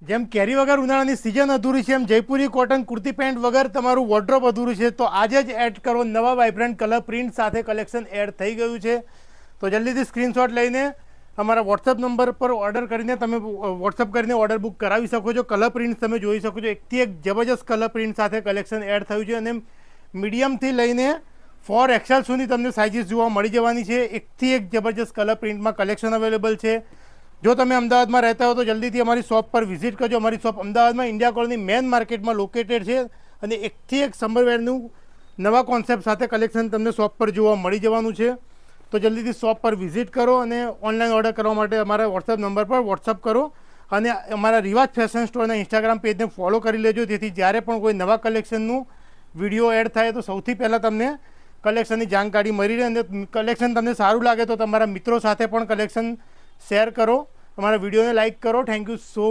જેમ કેરી વગર ઉનાળાની સિઝન અધૂરી છે, એમ જયપુરી કોટન કુર્તી પેન્ટ વગર તમારું વોર્ડરોબ અધૂરું છે. તો આજે જ એડ કરો નવા વાઇબ્રન્ટ કલર પ્રિન્ટ સાથે કલેક્શન એડ થઈ ગયું છે. તો જલ્દીથી સ્ક્રીનશોટ લઈને અમારા વોટ્સઅપ નંબર પર ઓર્ડર કરીને તમે વોટ્સઅપ કરીને ઓર્ડર બુક કરાવી શકો છો. કલર પ્રિન્ટ તમે જોઈ શકો છો, એકથી એક જબરજસ્ત કલર પ્રિન્ટ સાથે કલેક્શન એડ થયું છે. અને મીડિયમથી લઈને 4XL સુધી તમને સાઇઝીસ જોવા મળી જવાની છે. એકથી એક જબરજસ્ત કલર પ્રિન્ટમાં કલેક્શન અવેલેબલ છે. જો તમે અમદાવાદમાં રહેતા હો તો જલ્દીથી અમારી શોપ પર વિઝિટ કરજો. અમારી શોપ અમદાવાદમાં ઇન્ડિયા કોલોની મેન માર્કેટમાં લોકેટેડ છે. અને એકથી એક સમરવેરનું નવા કોન્સેપ્ટ સાથે કલેક્શન તમને શોપ પર જોવા મળી જવાનું છે. તો જલ્દીથી શોપ પર વિઝિટ કરો અને ઓનલાઈન ઓર્ડર કરવા માટે અમારા વોટ્સઅપ નંબર પર વોટ્સઅપ કરો. અને અમારા રિવાજ ફેશન સ્ટોરના ઇન્સ્ટાગ્રામ પેજને ફોલો કરી લેજો, જેથી જ્યારે પણ કોઈ નવા કલેક્શનનું વિડીયો એડ થાય તો સૌથી પહેલાં તમને કલેક્શનની જાણકારી મળી રહે. અને કલેક્શન તમને સારું લાગે તો તમારા મિત્રો સાથે પણ કલેક્શન શેર કરો. અમારા વિડીયોને લાઇક કરો. Thank you so